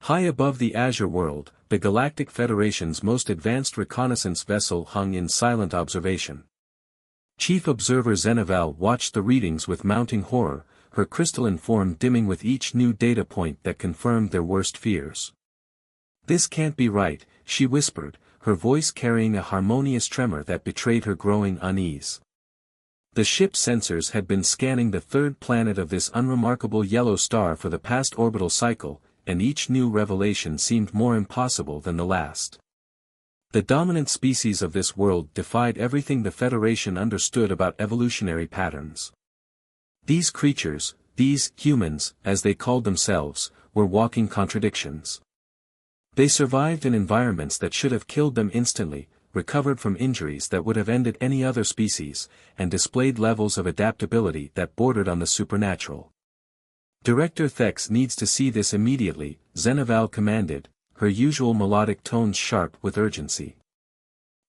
High above the Azure world, the Galactic Federation's most advanced reconnaissance vessel hung in silent observation. Chief Observer Zeneval watched the readings with mounting horror, her crystalline form dimming with each new data point that confirmed their worst fears. "This can't be right," she whispered, her voice carrying a harmonious tremor that betrayed her growing unease. The ship's sensors had been scanning the third planet of this unremarkable yellow star for the past orbital cycle, and each new revelation seemed more impossible than the last. The dominant species of this world defied everything the Federation understood about evolutionary patterns. These creatures, these humans, as they called themselves, were walking contradictions. They survived in environments that should have killed them instantly, recovered from injuries that would have ended any other species, and displayed levels of adaptability that bordered on the supernatural. "Director Thex needs to see this immediately," Zeneval commanded, her usual melodic tones sharp with urgency.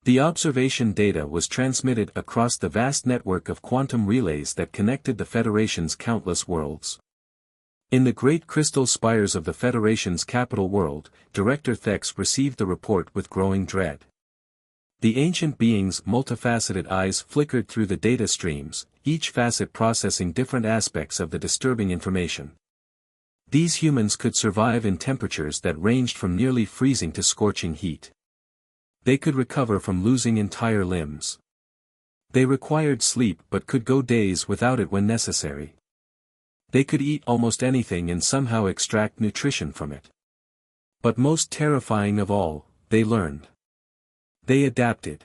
The observation data was transmitted across the vast network of quantum relays that connected the Federation's countless worlds. In the great crystal spires of the Federation's capital world, Director Thex received the report with growing dread. The ancient being's multifaceted eyes flickered through the data streams, each facet processing different aspects of the disturbing information. These humans could survive in temperatures that ranged from nearly freezing to scorching heat. They could recover from losing entire limbs. They required sleep but could go days without it when necessary. They could eat almost anything and somehow extract nutrition from it. But most terrifying of all, they learned. They adapted.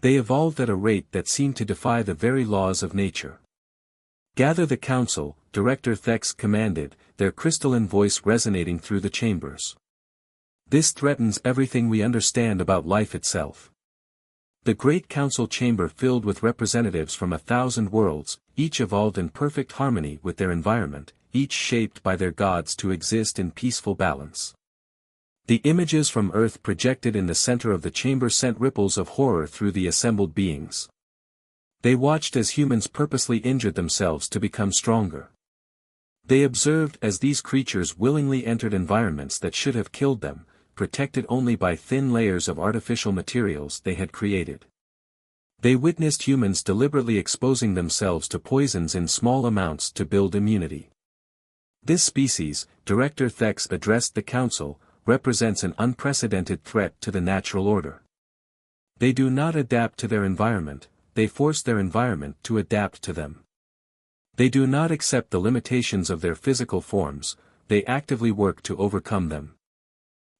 They evolved at a rate that seemed to defy the very laws of nature. "Gather the council," Director Thex commanded, their crystalline voice resonating through the chambers. "This threatens everything we understand about life itself." The great council chamber filled with representatives from 1,000 worlds, each evolved in perfect harmony with their environment, each shaped by their gods to exist in peaceful balance. The images from Earth projected in the center of the chamber sent ripples of horror through the assembled beings. They watched as humans purposely injured themselves to become stronger. They observed as these creatures willingly entered environments that should have killed them, protected only by thin layers of artificial materials they had created. They witnessed humans deliberately exposing themselves to poisons in small amounts to build immunity. "This species," Director Thex addressed the council, "represents an unprecedented threat to the natural order. They do not adapt to their environment, they force their environment to adapt to them. They do not accept the limitations of their physical forms, they actively work to overcome them."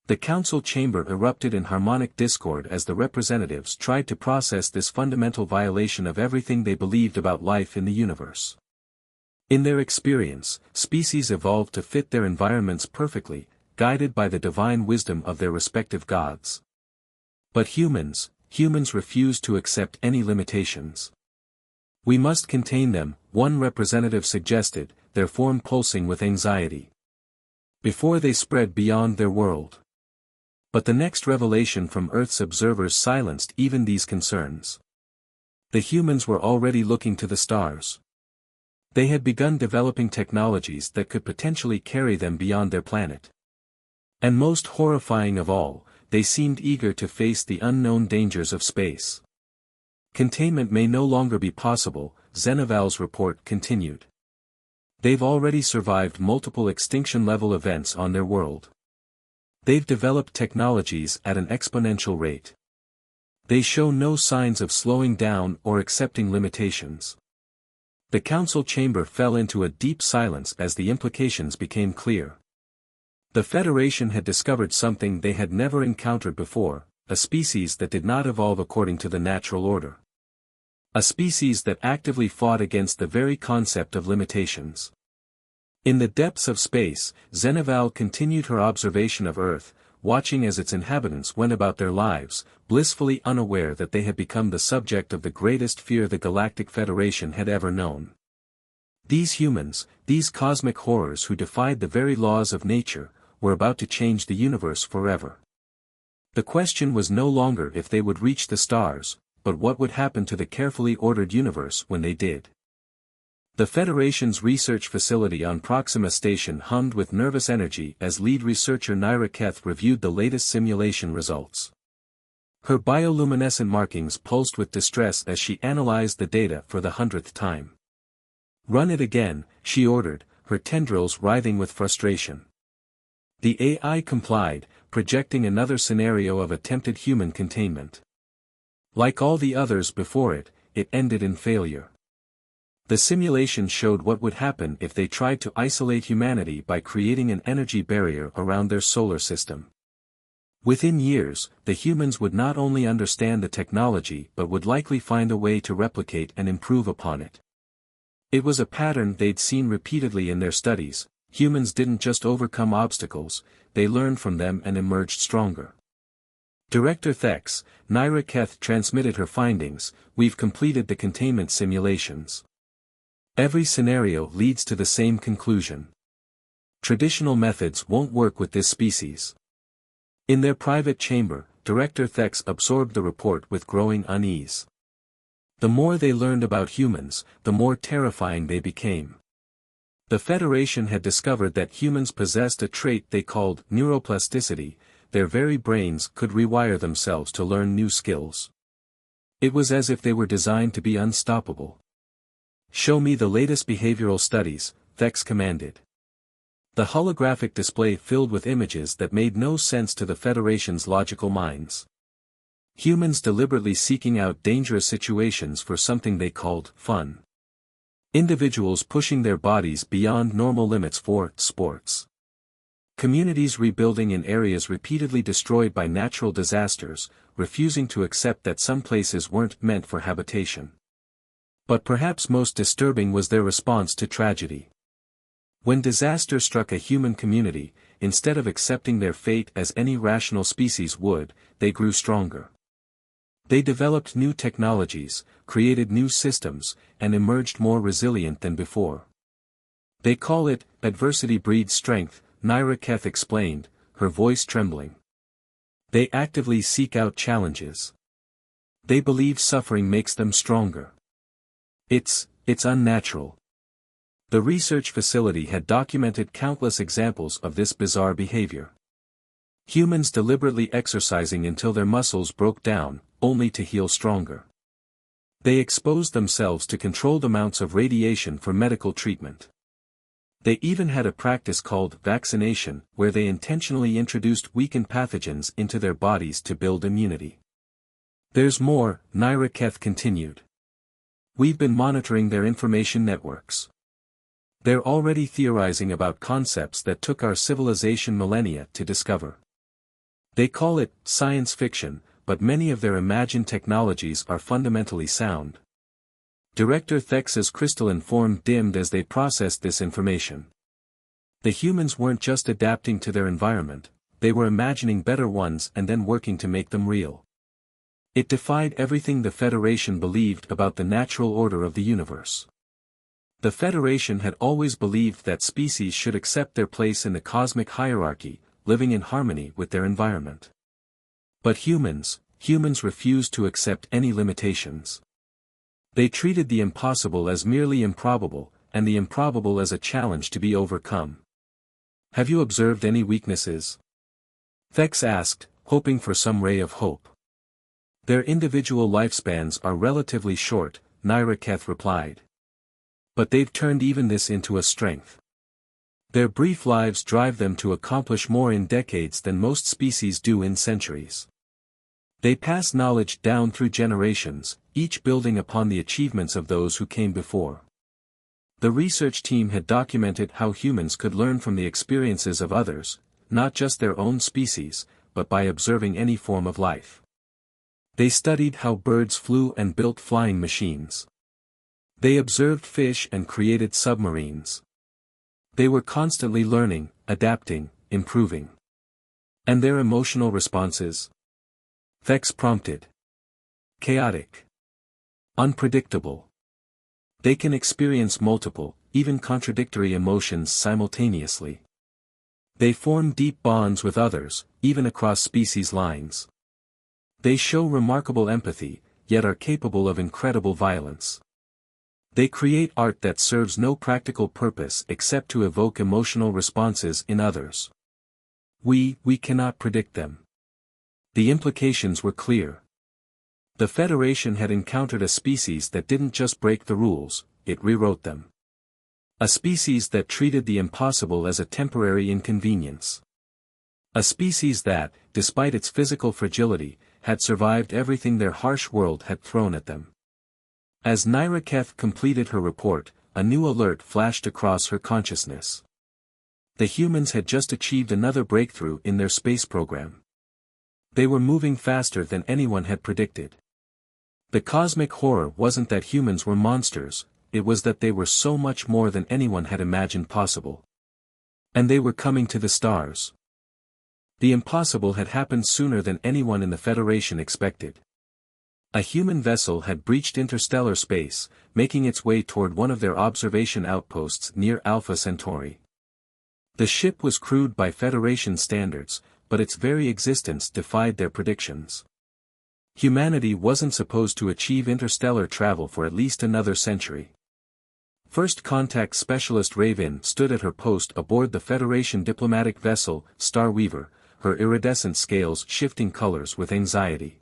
The council chamber erupted in harmonic discord as the representatives tried to process this fundamental violation of everything they believed about life in the universe. In their experience, species evolved to fit their environments perfectly, guided by the divine wisdom of their respective gods. But humans refused to accept any limitations. "We must contain them," one representative suggested, their form pulsing with anxiety, "before they spread beyond their world." But the next revelation from Earth's observers silenced even these concerns. The humans were already looking to the stars. They had begun developing technologies that could potentially carry them beyond their planet. And most horrifying of all, they seemed eager to face the unknown dangers of space. "Containment may no longer be possible," Zeneval's report continued. "They've already survived multiple extinction-level events on their world. They've developed technologies at an exponential rate. They show no signs of slowing down or accepting limitations." The council chamber fell into a deep silence as the implications became clear. The Federation had discovered something they had never encountered before, a species that did not evolve according to the natural order. A species that actively fought against the very concept of limitations. In the depths of space, Zeneval continued her observation of Earth, watching as its inhabitants went about their lives, blissfully unaware that they had become the subject of the greatest fear the Galactic Federation had ever known. These humans, these cosmic horrors who defied the very laws of nature, were about to change the universe forever. The question was no longer if they would reach the stars, but what would happen to the carefully ordered universe when they did. The Federation's research facility on Proxima Station hummed with nervous energy as lead researcher Naira Keth reviewed the latest simulation results. Her bioluminescent markings pulsed with distress as she analyzed the data for the 100th time. "Run it again," she ordered, her tendrils writhing with frustration. The AI complied, projecting another scenario of attempted human containment. Like all the others before it, it ended in failure. The simulation showed what would happen if they tried to isolate humanity by creating an energy barrier around their solar system. Within years, the humans would not only understand the technology but would likely find a way to replicate and improve upon it. It was a pattern they'd seen repeatedly in their studies. Humans didn't just overcome obstacles, they learned from them and emerged stronger. Director Thex, Naira Keth transmitted her findings. "We've completed the containment simulations. Every scenario leads to the same conclusion. Traditional methods won't work with this species." In their private chamber, Director Thex absorbed the report with growing unease. The more they learned about humans, the more terrifying they became. The Federation had discovered that humans possessed a trait they called neuroplasticity. Their very brains could rewire themselves to learn new skills. It was as if they were designed to be unstoppable. "Show me the latest behavioral studies," Thex commanded. The holographic display filled with images that made no sense to the Federation's logical minds. Humans deliberately seeking out dangerous situations for something they called fun. Individuals pushing their bodies beyond normal limits for sports. Communities rebuilding in areas repeatedly destroyed by natural disasters, refusing to accept that some places weren't meant for habitation. But perhaps most disturbing was their response to tragedy. When disaster struck a human community, instead of accepting their fate as any rational species would, they grew stronger. They developed new technologies, created new systems, and emerged more resilient than before. "They call it, adversity breeds strength," Naira Keth explained, her voice trembling. "They actively seek out challenges. They believe suffering makes them stronger. It's unnatural." The research facility had documented countless examples of this bizarre behavior. Humans deliberately exercising until their muscles broke down, only to heal stronger. They exposed themselves to controlled amounts of radiation for medical treatment. They even had a practice called vaccination, where they intentionally introduced weakened pathogens into their bodies to build immunity. "There's more," Naira Keth continued. "We've been monitoring their information networks. They're already theorizing about concepts that took our civilization millennia to discover. They call it science fiction, but many of their imagined technologies are fundamentally sound." Director Thex's crystalline form dimmed as they processed this information. The humans weren't just adapting to their environment, they were imagining better ones and then working to make them real. It defied everything the Federation believed about the natural order of the universe. The Federation had always believed that species should accept their place in the cosmic hierarchy, living in harmony with their environment. But humans refused to accept any limitations. They treated the impossible as merely improbable, and the improbable as a challenge to be overcome. "Have you observed any weaknesses?" Thex asked, hoping for some ray of hope. "Their individual lifespans are relatively short," Naira Keth replied. "But they've turned even this into a strength. Their brief lives drive them to accomplish more in decades than most species do in centuries. They pass knowledge down through generations, each building upon the achievements of those who came before." The research team had documented how humans could learn from the experiences of others, not just their own species, but by observing any form of life. They studied how birds flew and built flying machines. They observed fish and created submarines. They were constantly learning, adapting, improving. "And their emotional responses?" Thex prompted. "Chaotic. Unpredictable. They can experience multiple, even contradictory emotions simultaneously. They form deep bonds with others, even across species lines. They show remarkable empathy, yet are capable of incredible violence. They create art that serves no practical purpose except to evoke emotional responses in others. We cannot predict them. The implications were clear. The Federation had encountered a species that didn't just break the rules, it rewrote them. A species that treated the impossible as a temporary inconvenience. A species that, despite its physical fragility, had survived everything their harsh world had thrown at them. As Naira Keth completed her report, a new alert flashed across her consciousness. The humans had just achieved another breakthrough in their space program. They were moving faster than anyone had predicted. The cosmic horror wasn't that humans were monsters, it was that they were so much more than anyone had imagined possible. And they were coming to the stars. The impossible had happened sooner than anyone in the Federation expected. A human vessel had breached interstellar space, making its way toward one of their observation outposts near Alpha Centauri. The ship was crewed by Federation standards, but its very existence defied their predictions. Humanity wasn't supposed to achieve interstellar travel for at least another century. First Contact Specialist Raven stood at her post aboard the Federation diplomatic vessel, Starweaver, her iridescent scales shifting colors with anxiety.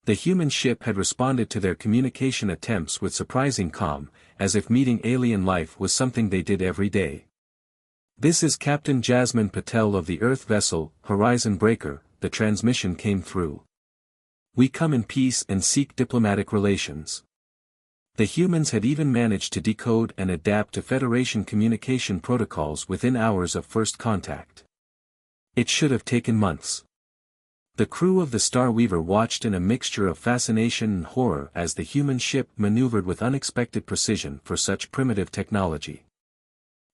The human ship had responded to their communication attempts with surprising calm, as if meeting alien life was something they did every day. "This is Captain Jasmine Patel of the Earth vessel, Horizon Breaker," the transmission came through. "We come in peace and seek diplomatic relations." The humans had even managed to decode and adapt to Federation communication protocols within hours of first contact. It should have taken months. The crew of the Starweaver watched in a mixture of fascination and horror as the human ship maneuvered with unexpected precision for such primitive technology.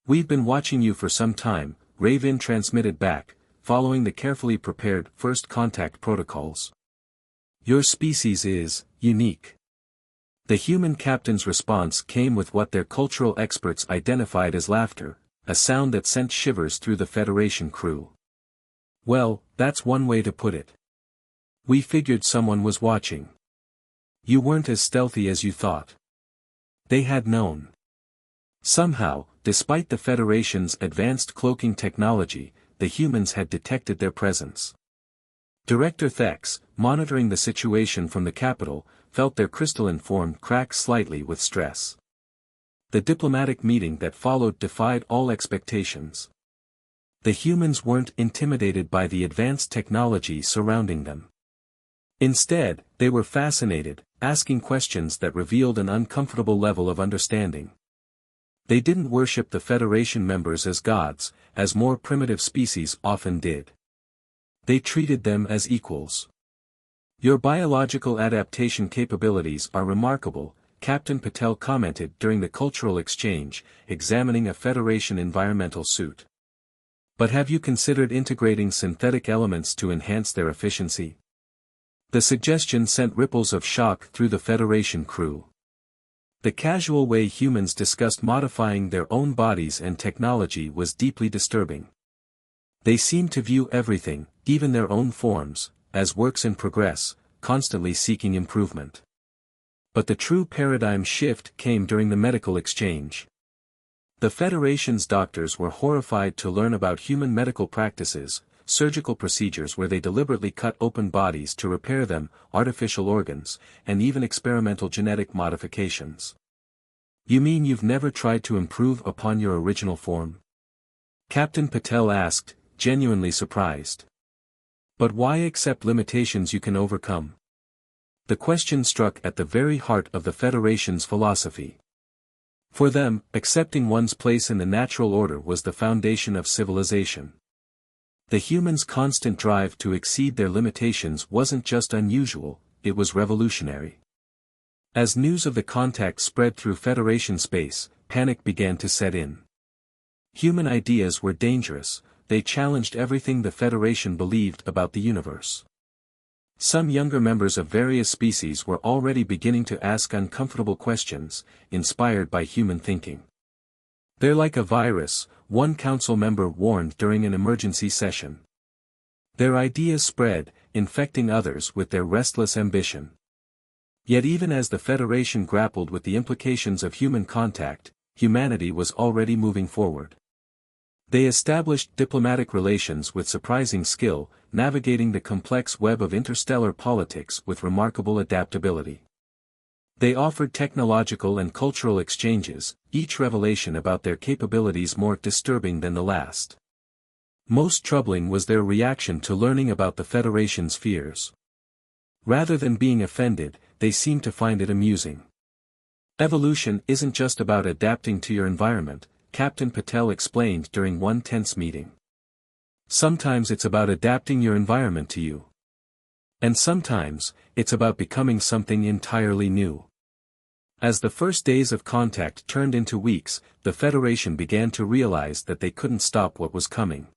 "We've been watching you for some time," Raven transmitted back, following the carefully prepared first contact protocols. "Your species is unique." The human captain's response came with what their cultural experts identified as laughter, a sound that sent shivers through the Federation crew. "Well, that's one way to put it. We figured someone was watching. You weren't as stealthy as you thought." They had known. Somehow, despite the Federation's advanced cloaking technology, the humans had detected their presence. Director Thex, monitoring the situation from the capital, felt their crystalline form crack slightly with stress. The diplomatic meeting that followed defied all expectations. The humans weren't intimidated by the advanced technology surrounding them. Instead, they were fascinated, asking questions that revealed an uncomfortable level of understanding. They didn't worship the Federation members as gods, as more primitive species often did. They treated them as equals. "Your biological adaptation capabilities are remarkable," Captain Patel commented during the cultural exchange, examining a Federation environmental suit. "But have you considered integrating synthetic elements to enhance their efficiency?" The suggestion sent ripples of shock through the Federation crew. The casual way humans discussed modifying their own bodies and technology was deeply disturbing. They seemed to view everything, even their own forms, as works in progress, constantly seeking improvement. But the true paradigm shift came during the medical exchange. The Federation's doctors were horrified to learn about human medical practices, surgical procedures where they deliberately cut open bodies to repair them, artificial organs, and even experimental genetic modifications. "You mean you've never tried to improve upon your original form?" Captain Patel asked, genuinely surprised. "But why accept limitations you can overcome?" The question struck at the very heart of the Federation's philosophy. For them, accepting one's place in the natural order was the foundation of civilization. The humans' constant drive to exceed their limitations wasn't just unusual, it was revolutionary. As news of the contact spread through Federation space, panic began to set in. Human ideas were dangerous, they challenged everything the Federation believed about the universe. Some younger members of various species were already beginning to ask uncomfortable questions, inspired by human thinking. "They're like a virus," one council member warned during an emergency session. "Their ideas spread, infecting others with their restless ambition." Yet even as the Federation grappled with the implications of human contact, humanity was already moving forward. They established diplomatic relations with surprising skill, navigating the complex web of interstellar politics with remarkable adaptability. They offered technological and cultural exchanges, each revelation about their capabilities more disturbing than the last. Most troubling was their reaction to learning about the Federation's fears. Rather than being offended, they seemed to find it amusing. Evolution isn't just about adapting to your environment, Captain Patel explained during one tense meeting. Sometimes it's about adapting your environment to you. And sometimes, it's about becoming something entirely new. As the first days of contact turned into weeks, the Federation began to realize that they couldn't stop what was coming.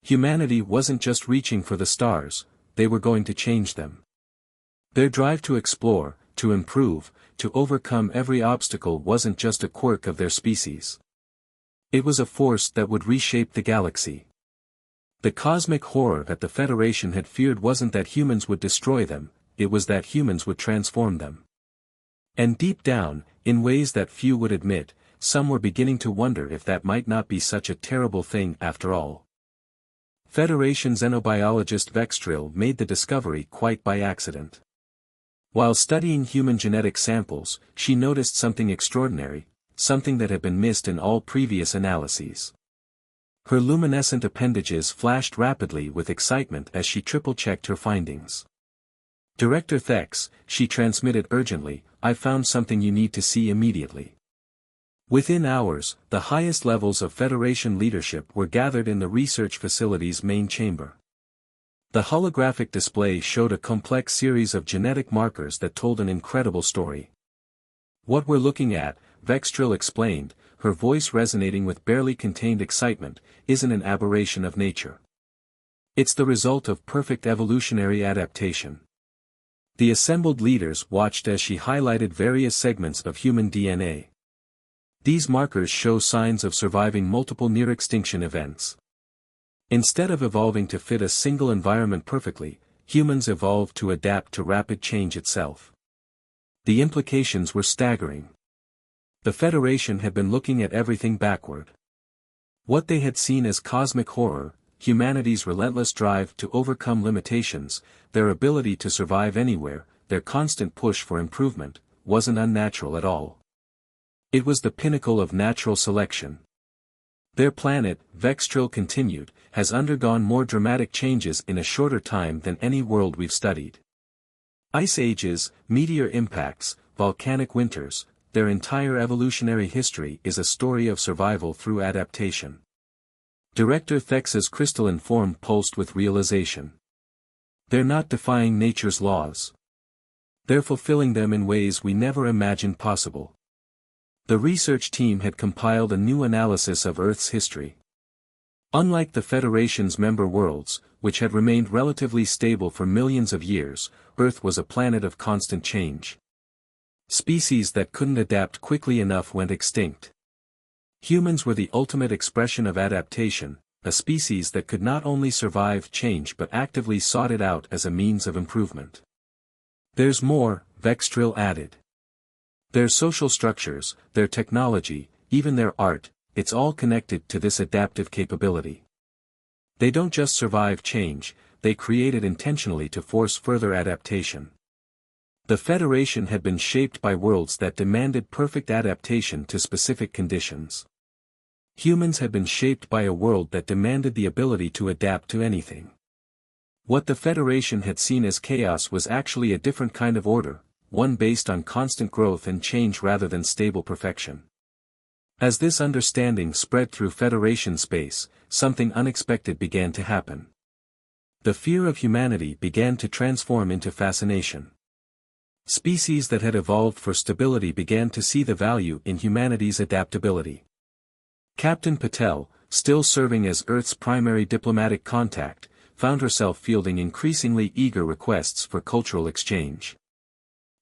Humanity wasn't just reaching for the stars, they were going to change them. Their drive to explore, to improve, to overcome every obstacle wasn't just a quirk of their species. It was a force that would reshape the galaxy. The cosmic horror that the Federation had feared wasn't that humans would destroy them, it was that humans would transform them. And deep down, in ways that few would admit, some were beginning to wonder if that might not be such a terrible thing after all. Federation xenobiologist Vextril made the discovery quite by accident. While studying human genetic samples, she noticed something extraordinary, something that had been missed in all previous analyses. Her luminescent appendages flashed rapidly with excitement as she triple-checked her findings. "Director Thex," she transmitted urgently, "I found something you need to see immediately." Within hours, the highest levels of Federation leadership were gathered in the research facility's main chamber. The holographic display showed a complex series of genetic markers that told an incredible story. "What we're looking at," Vextril explained, her voice resonating with barely contained excitement, "isn't an aberration of nature. It's the result of perfect evolutionary adaptation." The assembled leaders watched as she highlighted various segments of human DNA. These markers show signs of surviving multiple near-extinction events. Instead of evolving to fit a single environment perfectly, humans evolved to adapt to rapid change itself. The implications were staggering. The Federation had been looking at everything backward. What they had seen as cosmic horror, humanity's relentless drive to overcome limitations, their ability to survive anywhere, their constant push for improvement, wasn't unnatural at all. It was the pinnacle of natural selection. Their planet, Vextril continued, has undergone more dramatic changes in a shorter time than any world we've studied. Ice ages, meteor impacts, volcanic winters, their entire evolutionary history is a story of survival through adaptation. Director Thex's crystalline form pulsed with realization. They're not defying nature's laws. They're fulfilling them in ways we never imagined possible. The research team had compiled a new analysis of Earth's history. Unlike the Federation's member worlds, which had remained relatively stable for millions of years, Earth was a planet of constant change. Species that couldn't adapt quickly enough went extinct. Humans were the ultimate expression of adaptation, a species that could not only survive change but actively sought it out as a means of improvement. "There's more," Vextril added. "Their social structures, their technology, even their art, it's all connected to this adaptive capability. They don't just survive change, they create it intentionally to force further adaptation." The Federation had been shaped by worlds that demanded perfect adaptation to specific conditions. Humans had been shaped by a world that demanded the ability to adapt to anything. What the Federation had seen as chaos was actually a different kind of order, one based on constant growth and change rather than stable perfection. As this understanding spread through Federation space, something unexpected began to happen. The fear of humanity began to transform into fascination. Species that had evolved for stability began to see the value in humanity's adaptability. Captain Patel, still serving as Earth's primary diplomatic contact, found herself fielding increasingly eager requests for cultural exchange.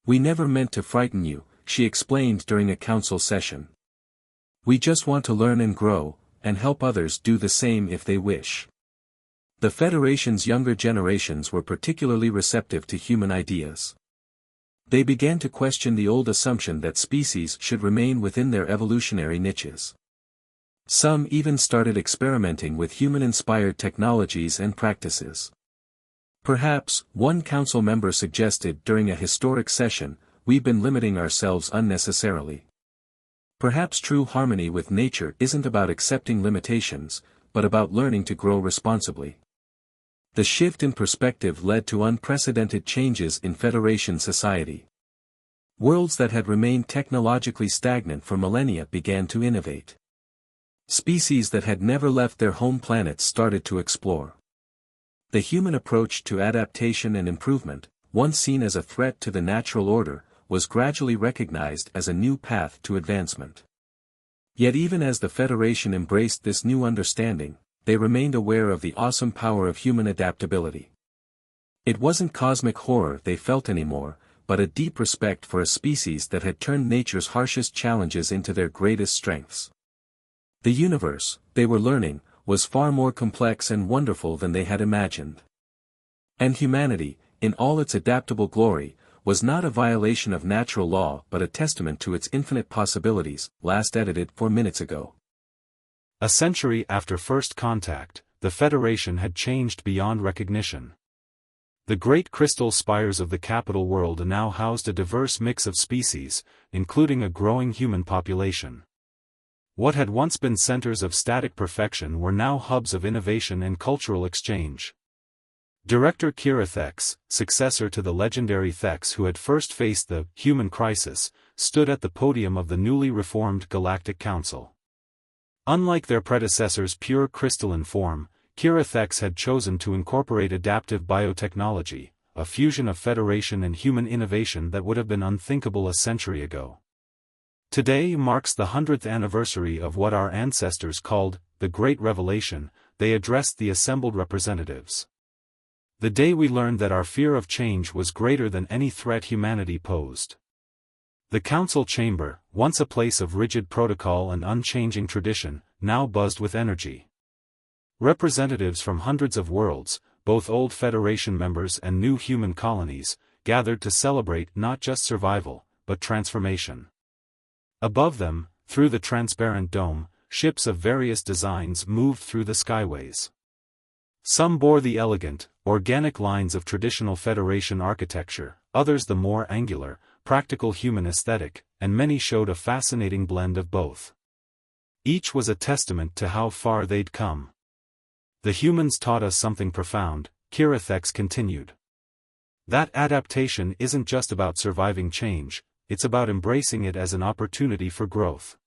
"We never meant to frighten you," she explained during a council session. "We just want to learn and grow, and help others do the same if they wish." The Federation's younger generations were particularly receptive to human ideas. They began to question the old assumption that species should remain within their evolutionary niches. Some even started experimenting with human-inspired technologies and practices. Perhaps, one council member suggested during a historic session, "We've been limiting ourselves unnecessarily." Perhaps true harmony with nature isn't about accepting limitations, but about learning to grow responsibly. The shift in perspective led to unprecedented changes in Federation society. Worlds that had remained technologically stagnant for millennia began to innovate. Species that had never left their home planets started to explore. The human approach to adaptation and improvement, once seen as a threat to the natural order, was gradually recognized as a new path to advancement. Yet even as the Federation embraced this new understanding, they remained aware of the awesome power of human adaptability. It wasn't cosmic horror they felt anymore, but a deep respect for a species that had turned nature's harshest challenges into their greatest strengths. The universe, they were learning, was far more complex and wonderful than they had imagined. And humanity, in all its adaptable glory, was not a violation of natural law but a testament to its infinite possibilities. Last edited 4 minutes ago. A century after first contact, the Federation had changed beyond recognition. The great crystal spires of the capital world now housed a diverse mix of species, including a growing human population. What had once been centers of static perfection were now hubs of innovation and cultural exchange. Director Kira Thex, successor to the legendary Thex who had first faced the human crisis, stood at the podium of the newly reformed Galactic Council. Unlike their predecessors' pure crystalline form, Kira Thex had chosen to incorporate adaptive biotechnology, a fusion of Federation and human innovation that would have been unthinkable a century ago. Today marks the 100th anniversary of what our ancestors called the Great Revelation. They addressed the assembled representatives. The day we learned that our fear of change was greater than any threat humanity posed. The council chamber, once a place of rigid protocol and unchanging tradition, now buzzed with energy. Representatives from hundreds of worlds, both old Federation members and new human colonies, gathered to celebrate not just survival, but transformation. Above them, through the transparent dome, ships of various designs moved through the skyways. Some bore the elegant, organic lines of traditional Federation architecture, others the more angular, practical human aesthetic, and many showed a fascinating blend of both. Each was a testament to how far they'd come. The humans taught us something profound, Kira Thex continued. That adaptation isn't just about surviving change, it's about embracing it as an opportunity for growth.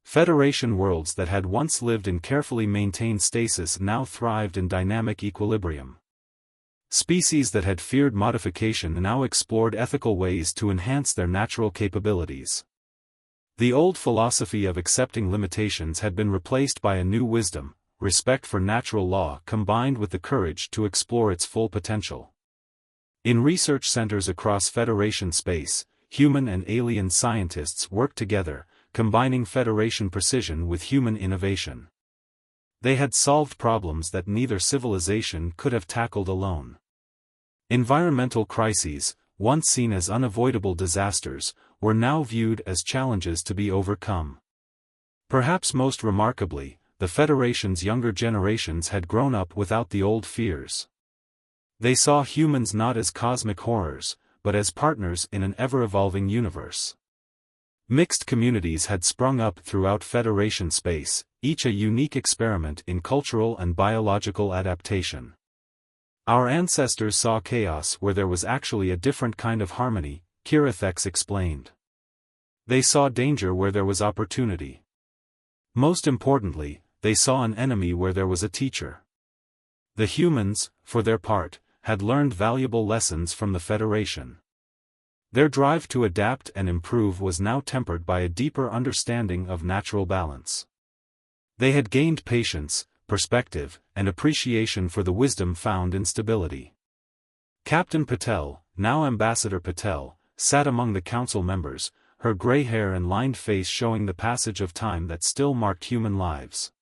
Federation worlds that had once lived in carefully maintained stasis now thrived in dynamic equilibrium. Species that had feared modification now explored ethical ways to enhance their natural capabilities. The old philosophy of accepting limitations had been replaced by a new wisdom, respect for natural law combined with the courage to explore its full potential. In research centers across Federation space, human and alien scientists worked together, combining Federation precision with human innovation. They had solved problems that neither civilization could have tackled alone. Environmental crises, once seen as unavoidable disasters, were now viewed as challenges to be overcome. Perhaps most remarkably, the Federation's younger generations had grown up without the old fears. They saw humans not as cosmic horrors, but as partners in an ever-evolving universe. Mixed communities had sprung up throughout Federation space, each a unique experiment in cultural and biological adaptation. Our ancestors saw chaos where there was actually a different kind of harmony, Kira Thex explained. They saw danger where there was opportunity. Most importantly, they saw an enemy where there was a teacher. The humans, for their part, had learned valuable lessons from the Federation. Their drive to adapt and improve was now tempered by a deeper understanding of natural balance. They had gained patience, perspective, and appreciation for the wisdom found in stability. Captain Patel, now Ambassador Patel, sat among the council members, her gray hair and lined face showing the passage of time that still marked human lives.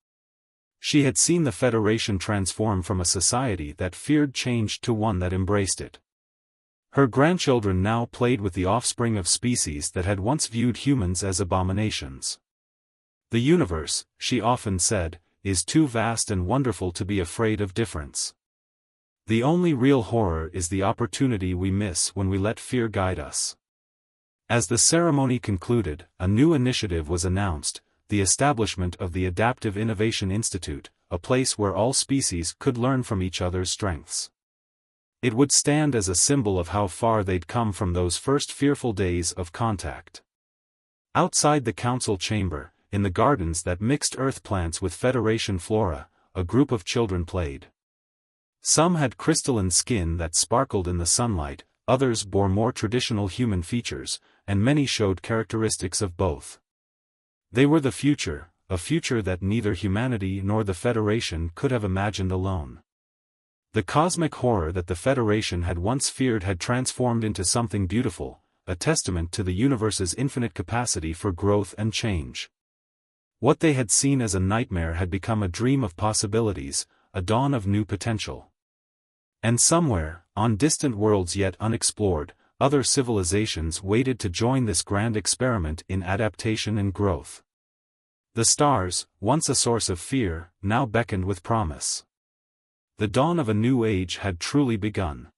She had seen the Federation transform from a society that feared change to one that embraced it. Her grandchildren now played with the offspring of species that had once viewed humans as abominations. The universe, she often said, is too vast and wonderful to be afraid of difference. The only real horror is the opportunity we miss when we let fear guide us. As the ceremony concluded, a new initiative was announced, the establishment of the Adaptive Innovation Institute, a place where all species could learn from each other's strengths. It would stand as a symbol of how far they'd come from those first fearful days of contact. Outside the council chamber, in the gardens that mixed earth plants with Federation flora, a group of children played. Some had crystalline skin that sparkled in the sunlight, others bore more traditional human features, and many showed characteristics of both. They were the future, a future that neither humanity nor the Federation could have imagined alone. The cosmic horror that the Federation had once feared had transformed into something beautiful, a testament to the universe's infinite capacity for growth and change. What they had seen as a nightmare had become a dream of possibilities, a dawn of new potential. And somewhere, on distant worlds yet unexplored, other civilizations waited to join this grand experiment in adaptation and growth. The stars, once a source of fear, now beckoned with promise. The dawn of a new age had truly begun.